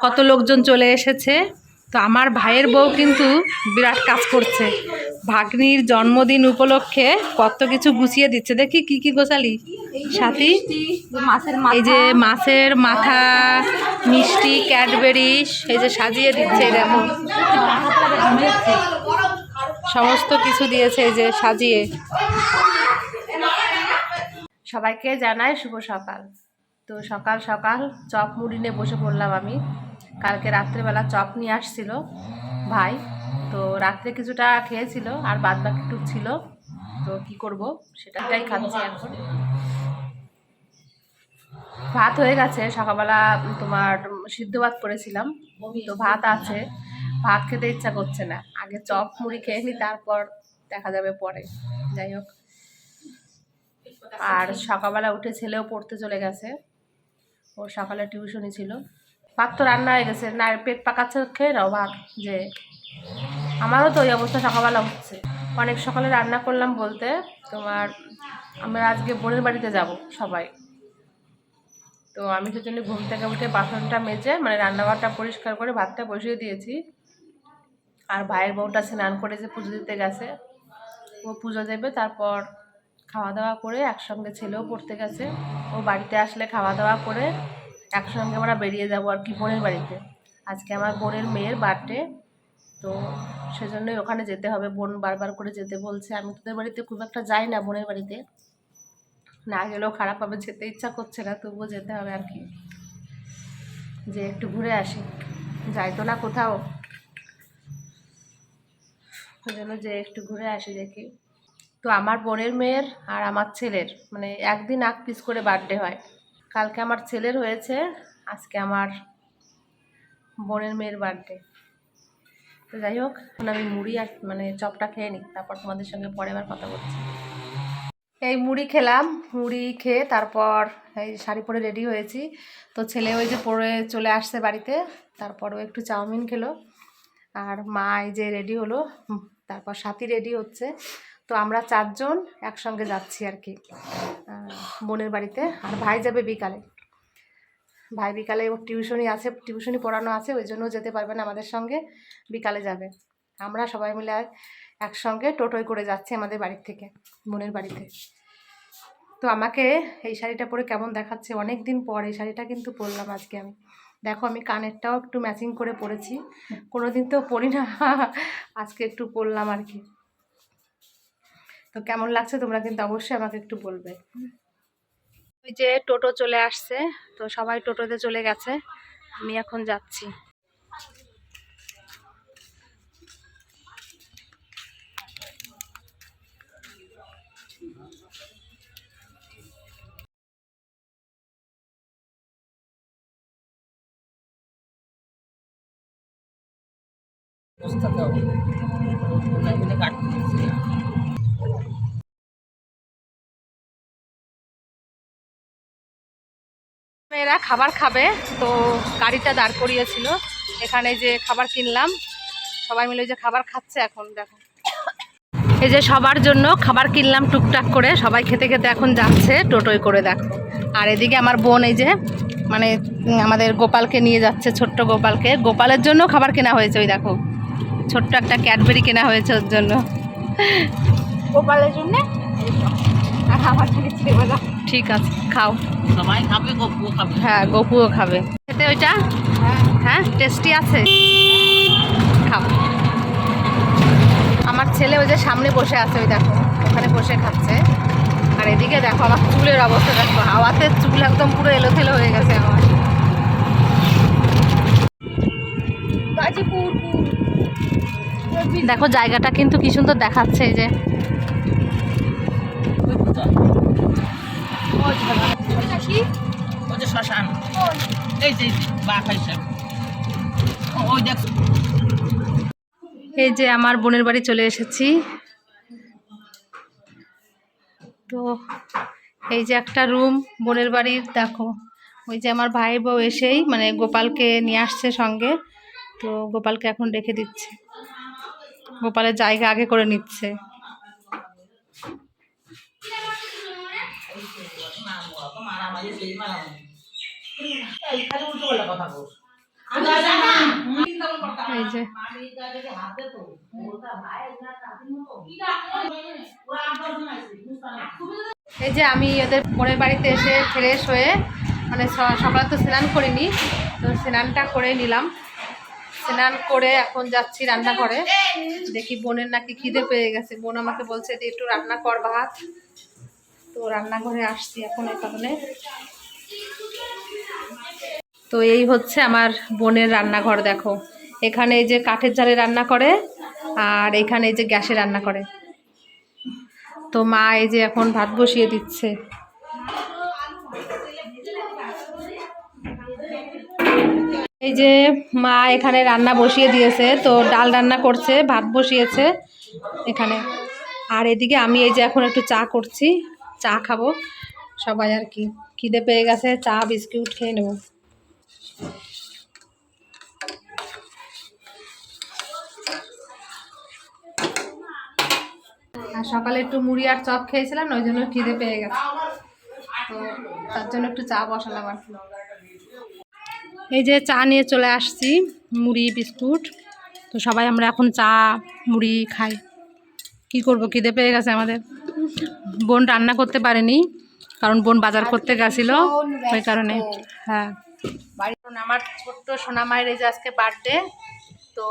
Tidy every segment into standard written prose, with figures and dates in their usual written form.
কত লোকজন চলে এসেছে। তো আমার ভাইয়ের বউ কিন্তু বিরাট কাজ করছে, ভাগ্নির জন্মদিন উপলক্ষে কত কিছু গুছিয়ে দিচ্ছে। দেখি কি কি গোছালি সাথী? এই যে মাছের মাথা, মিষ্টি, ক্যাডবেরিজ, এই যে সাজিয়ে দিচ্ছে, দেখো সমস্ত কিছু দিয়েছে এই যে সাজিয়ে। সবাইকে জানাই শুভ সকাল। তো সকাল সকাল চপ মুড়ি নিয়ে বসে পড়লাম আমি। কালকে রাত্রেবেলা চপ নিয়ে আসছিল ভাই, তো রাত্রে কিছুটা খেয়েছিল আর বাদ বাকি একটু ছিল। তো কি করব সেটাই খাচ্ছি এখন। ভাত হয়ে গেছে, সকালবেলা তোমার সিদ্ধ ভাত করেছিলাম, তো ভাত আছে। ভাত খেতে ইচ্ছা করছে না, আগে চপ মুড়ি খেয়ে নি, তারপর দেখা যাবে পরে। যাই হোক, আর সকালবেলা উঠে ছেলেও পড়তে চলে গেছে, ওর সকালে টিউশনি ছিল। ভাত তো রান্না হয়ে গেছে, না পেট পাকাচ্ছে, খেয়ে নাও ভাত। যে আমারও তো ওই অবস্থা, সকালবেলা উঠছে। অনেক সকালে রান্না করলাম বলতে তোমার, আমরা আজকে বোনের বাড়িতে যাব সবাই। তো আমি সেজন্য ঘুম থেকে উঠে বাসনটা মেজে মানে রান্নাঘরটা পরিষ্কার করে ভাতটা বসিয়ে দিয়েছি। আর ভাইয়ের বউটা স্নান করে যে পুজো দিতে গেছে, ও পুজো দেবে, তারপর খাওয়া দাওয়া করে একসঙ্গে ছেলেও পড়তে গেছে। ও বাড়িতে আসলে খাওয়া দাওয়া করে একসঙ্গে আমরা বেরিয়ে যাবো আর কি বোনের বাড়িতে। আজকে আমার বোনের মেয়ের বার্থডে, তো সেজন্যই ওখানে যেতে হবে। বোন বারবার করে যেতে বলছে। আমি তোদের বাড়িতে খুব একটা যাই না, বোনের বাড়িতে না গেলেও খারাপ হবে, যেতে ইচ্ছা করছে না, তবুও যেতে হবে আর কি, যে একটু ঘুরে আসি। যাই তো না কোথাও, ওই জন্য যে একটু ঘুরে আসি দেখি। তো আমার বোনের মেয়ের আর আমার ছেলের মানে একদিন আগ পিস করে বার্থডে হয়। কালকে আমার ছেলের হয়েছে, আজকে আমার বোনের মেয়ের বার্থডে। তো যাই হোক, এখন আমি মুড়ি আর মানে চপটা খেয়ে নিই, তারপর তোমাদের সঙ্গে পরে আবার কথা বলছি। এই মুড়ি খেলাম, মুড়ি খেয়ে তারপর এই শাড়ি পরে রেডি হয়েছি। তো ছেলে ওই যে পরে চলে আসছে বাড়িতে, তারপরও একটু চাউমিন খেলো। আর মা এই যে রেডি হলো, তারপর সাথী রেডি হচ্ছে। তো আমরা চারজন একসঙ্গে যাচ্ছি আর কি বোনের বাড়িতে। আর ভাই যাবে বিকালে, ভাই বিকালে ওর টিউশনি আছে, টিউশনি পড়ানো আছে, ওই জন্য যেতে পারবে না আমাদের সঙ্গে, বিকালে যাবে। আমরা সবাই মিলে একসঙ্গে টোটোয় করে যাচ্ছি আমাদের বাড়ির থেকে বোনের বাড়িতে। তো আমাকে এই শাড়িটা পরে কেমন দেখাচ্ছে, অনেক দিন পর এই শাড়িটা কিন্তু পরলাম আজকে আমি। দেখো আমি কানেরটাও একটু ম্যাচিং করে পরেছি, কোনোদিন তো পরি না, আজকে একটু পরলাম আর কি। তো কেমন লাগছে তোমরা কিন্তু অবশ্যই আমাকে একটু বলবে। ওই যে টোটো চলে আসছে, তো সবাই টোটোতে চলে গেছে, আমি এখন যাচ্ছি। মেয়েরা খাবার খাবে, তো গাড়িটা দাঁড় করিয়েছিল এখানে, যে খাবার কিনলাম, সবাই মিলে যে খাবার খাচ্ছে এখন। দেখো এই যে সবার জন্য খাবার কিনলাম টুকটাক করে, সবাই খেতে খেতে এখন যাচ্ছে টোটোয় করে। দেখো আর এদিকে আমার বোন এই যে মানে আমাদের গোপালকে নিয়ে যাচ্ছে, ছোট্ট গোপালকে, গোপালের জন্য খাবার কেনা হয়েছে। ওই দেখো ছোট্ট একটা ক্যাডবেরি কেনা হয়েছে ওর জন্য, গোপালের জন্য। ঠিক আছে খাও, সবাই খাবে, গপুও খাবে। হ্যাঁ গপুও খাবে, খেতে ওইটা। হ্যাঁ টেস্টি আছে, খাও। আমার ছেলে ওই যে সামনে বসে আছে, ওই দেখো ওখানে বসে খাচ্ছে। আর এদিকে দেখো আমার চুলের অবস্থা, দেখো হাওয়াতে চুল একদম পুরো এলোথেলো হয়ে গেছে আমার। দেখো জায়গাটা কিন্তু কি সুন্দর দেখাচ্ছে, এই যে শ্মশান, এই যে আমার বোনের বাড়ি চলে এসেছি। তো এই যে একটা রুম বোনের বাড়ির, দেখো ওই যে আমার ভাই বউ এসেই মানে গোপালকে নিয়ে আসছে সঙ্গে, তো গোপালকে এখন রেখে দিচ্ছে, গোপালের জায়গা আগে করে নিচ্ছে। এই যে এই যে আমি ওদের বোনের বাড়িতে এসে ফ্রেশ হয়ে মানে সকালে তো স্নান করিনি, তো স্নানটা করে নিলাম। স্নান করে এখন যাচ্ছি রান্নাঘরে। দেখি বোনের নাকি খিদে পেয়ে গেছে, বোন আমাকে বলছে যে একটু রান্না কর ভাত। তো রান্নাঘরে আসছি এখন এই কারণে। তো এই হচ্ছে আমার বোনের রান্নাঘর। দেখো এখানে এই যে কাঠের জালে রান্না করে, আর এখানে এই যে গ্যাসে রান্না করে। তো মা এই যে এখন ভাত বসিয়ে দিচ্ছে। এই যে মা এখানে রান্না বসিয়ে দিয়েছে, তো ডাল রান্না করছে, ভাত বসিয়েছে এখানে। আর এদিকে আমি এই যে এখন একটু চা করছি, চা খাবো সবাই আর কি। খিদে পেয়ে গেছে, চা বিস্কুট খেয়ে নেব। আর সকালে একটু মুড়ি আর চপ খেয়েছিলাম, ওই জন্য খিদে পেয়ে গেছে, তো তার জন্য একটু চা বসালাম আর কি। এই যে চা নিয়ে চলে আসছি, মুড়ি বিস্কুট। তো সবাই আমরা এখন চা মুড়ি খাই। কি করব, খিদে পেয়ে গেছে আমাদের। বোন রান্না করতে পারেনি, কারণ বোন বাজার করতে গেছিল, ওই কারণে। হ্যাঁ, আমার ছোট্ট সোনা মায়ের এই যে আজকে বার্থডে, তো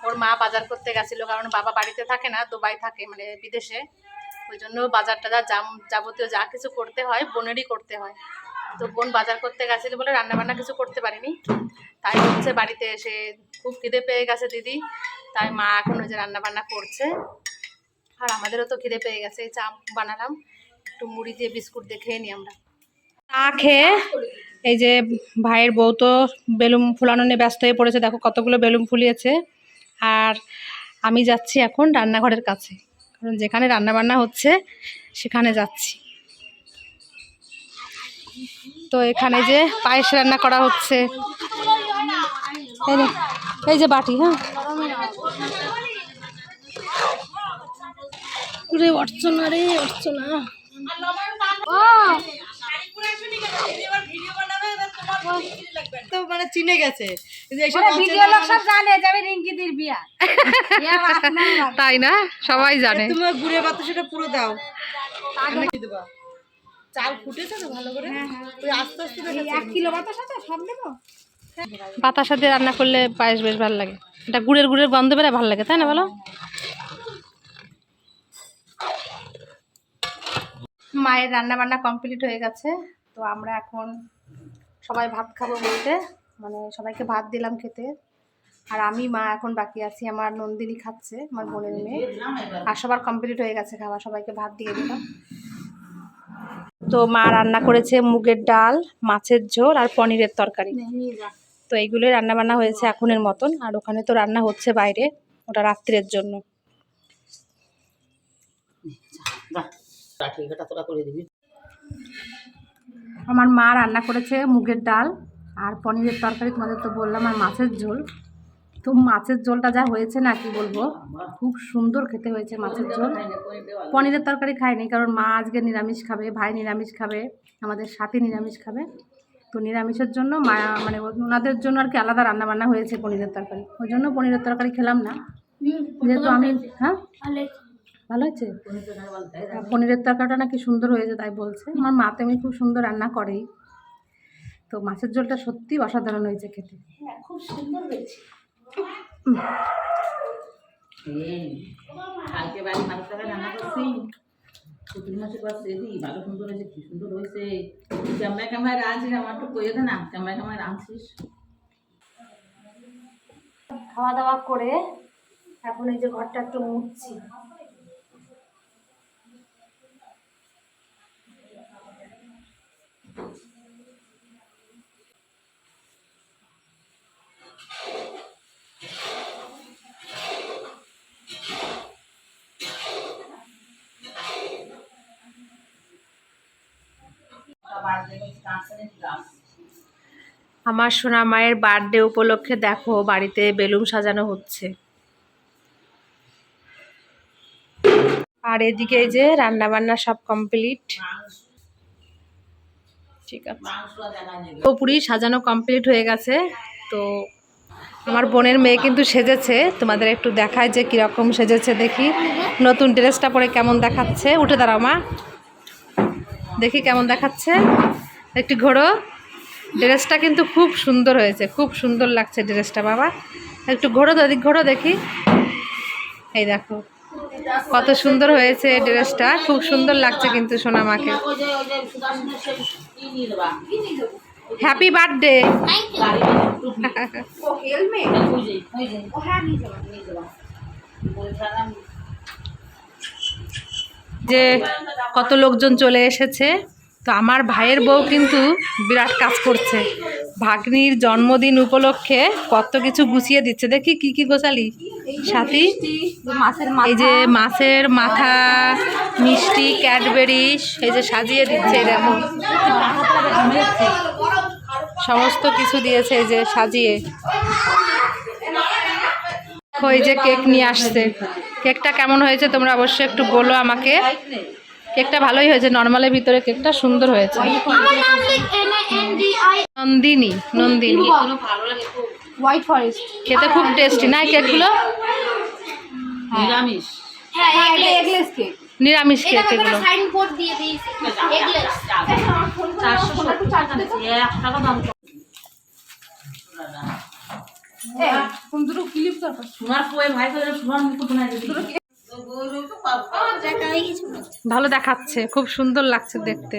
ওর মা বাজার করতে গেছিল, কারণ বাবা বাড়িতে থাকে না, দুবাই থাকে মানে বিদেশে। ওই জন্য বাজার টাজার যাবতীয় যা কিছু করতে হয় বোনেরই করতে হয়। তো বোন বাজার করতে গেছিলো বলে রান্নাবান্না কিছু করতে পারিনি। তাই হচ্ছে বাড়িতে এসে খুব খিদে পেয়ে গেছে দিদি, তাই মা এখন ওই যে রান্নাবান্না করছে। আর আমাদেরও তো খিদে পেয়ে গেছে, চা বানালাম, একটু মুড়ি দিয়ে বিস্কুট দিয়ে খেয়ে নিই আমরা। চা খেয়ে এই যে ভাইয়ের বউ তো বেলুন ফুলানো নিয়ে ব্যস্ত হয়ে পড়েছে, দেখো কতগুলো বেলুন ফুলিয়েছে। আর আমি যাচ্ছি এখন রান্নাঘরের কাছে, কারণ যেখানে রান্নাবান্না হচ্ছে সেখানে যাচ্ছি। তো এখানে যে পায়েস রান্না করা হচ্ছে, এই যে বাটি। হ্যাঁ রে অর্চনা, রে অর্চনা, তো মানে চিনে গেছে, তাই না? সবাই জানে। তুমি গুড়ের বাতাসাটা পুরো দাও, চাল ফুটেছে তো ভালো করে, আস্তে আস্তে 1 কিলো বাতাসা তো সব দেবো। বাতাসা দিয়ে রান্না করলে পায়েস বেশ ভালো লাগে, এটা গুড়ের গন্ধ বেরোয় ভালো লাগে, তাই না বলো? মায়ের রান্না বান্না কমপ্লিট হয়ে গেছে, তো আমরা এখন সবাই ভাত খাবো বলতে, মানে সবাইকে ভাত দিলাম খেতে। আর আমি মা এখন বাকি আছি, আমার নন্দিনী খাচ্ছে, আমার বোনের মেয়ে। আর সবার কমপ্লিট হয়ে গেছে খাওয়া, সবাইকে ভাত দিয়ে দিলাম। তো মা রান্না করেছে মুগের ডাল, মাছের ঝোল আর পনিরের তরকারি। তো এইগুলোই রান্না বান্না হয়েছে এখনের মতন। আর ওখানে তো রান্না হচ্ছে বাইরে, ওটা রাত্রের জন্য। আমার মা রান্না করেছে মুগের ডাল আর পনিরের তরকারি, তোমাদের তো বললাম, আর মাছের ঝোল। তো মাছের ঝোলটা যা হয়েছে না কি বলবো, খুব সুন্দর খেতে হয়েছে মাছের ঝোল। পনিরের তরকারি খাইনি, কারণ মা আজকে নিরামিষ খাবে, ভাই নিরামিষ খাবে, আমাদের সাথে নিরামিষ খাবে। তো নিরামিষের জন্য মা মানে ওনাদের জন্য আর কি আলাদা রান্না বান্না হয়েছে পনিরের তরকারি, ওই জন্য পনিরের তরকারি খেলাম না, যেহেতু আমি। হ্যাঁ ভালো হয়েছে, পনিরের তরকারিটা নাকি সুন্দর হয়েছে তাই বলছে। আমার মা তেমনি খুব সুন্দর রান্না করেই। তো মাছের ঝোলটা সত্যি অসাধারণ হয়েছে খেতে, খুব সুন্দর হয়েছে। কালকে বাড়ি মাছ টাকা রান্না করছি, পুঁটি মাছের পাশ রেডি, ভালো সুন্দর হয়েছে, কি সুন্দর হয়েছে। ক্যামেরায় রাঁধছিস, আমার একটু কইয়ে দে না, ক্যামেরায় রাঁধছিস। খাওয়া দাওয়া করে এখন এই যে ঘরটা একটু মুছছি। আমার সোনা মায়ের বার্থডে উপলক্ষে দেখো বাড়িতে বেলুন সাজানো হচ্ছে। আর এদিকে এই যে রান্না বান্না সব কমপ্লিট, ঠিক আছে, পুরোপুরি সাজানো কমপ্লিট হয়ে গেছে। তো আমার বোনের মেয়ে কিন্তু সেজেছে, তোমাদের একটু দেখায় যে কীরকম সেজেছে। দেখি নতুন ড্রেসটা পরে কেমন দেখাচ্ছে। উঠে দাঁড়াও মা, দেখি কেমন দেখাচ্ছে, একটু ঘোরো। ড্রেসটা কিন্তু খুব সুন্দর হয়েছে, খুব সুন্দর লাগছে ড্রেসটা। বাবা একটু ঘোরো, দাদি ঘোরো দেখি। এই দেখো কত সুন্দর হয়েছে ড্রেসটা, খুব সুন্দর লাগছে কিন্তু সোনামাকে। Happy birthday. যে কত লোকজন চলে এসেছে। তো আমার ভাইয়ের বউ কিন্তু বিরাট কাজ করছে, ভাগ্নির জন্মদিন উপলক্ষে কত কিছু গুছিয়ে দিচ্ছে। দেখি কি কি গোছালি সাথী? এই যে মাছের মাথা, মিষ্টি, ক্যাডবেরিজ, এই যে সাজিয়ে দিচ্ছে। দেখো সমস্ত কিছু দিয়েছে এই যে সাজিয়ে। ওই যে কেক নিয়ে আসছে। কেকটা কেমন হয়েছে তোমরা অবশ্যই একটু বলো আমাকে। কেকটা ভালোই হয়েছে, নর্মালের ভিতরে কেকটা সুন্দর হয়েছে। নন্দিনী, নন্দিনী হোয়াইট ফরেস্ট খেতে খুব টেস্টি না কেকগুলো? নিরামিষ, নিরামিষ কেক এগুলো। ভালো দেখাচ্ছে, খুব সুন্দর লাগছে দেখতে।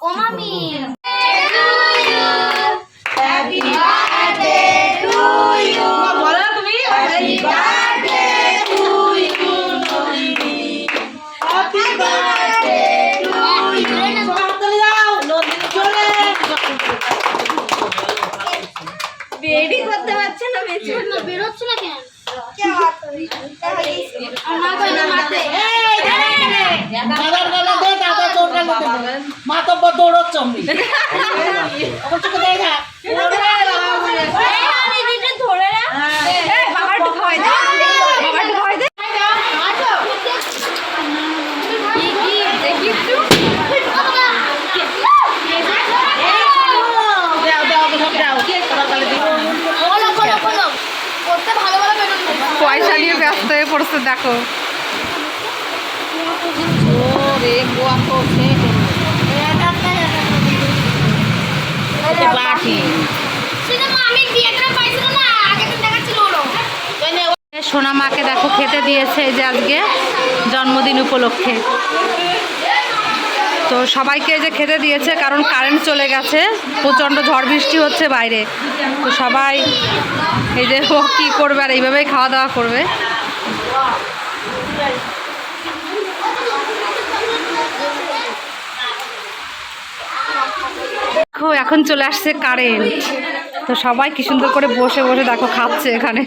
ও মামি বেডি করতে পারছে না, বেরোচ্ছে না কেন? পয়সা নিয়ে ব্যস্ত হয়ে পড়ছে দেখো। সোনামাকে দেখো খেতে দিয়েছে এই যে আজকে জন্মদিন উপলক্ষে। তো সবাইকে যে খেতে দিয়েছে, কারণ কারেন্ট চলে গেছে, প্রচণ্ড ঝড় বৃষ্টি হচ্ছে বাইরে। তো সবাই এই যে ও কী করবে, আর এইভাবেই খাওয়া দাওয়া করবে। দেখো এখন চলে আসছে কারেন্ট, তো সবাই কি সুন্দর করে বসে বসে দেখো খাচ্ছে এখানে।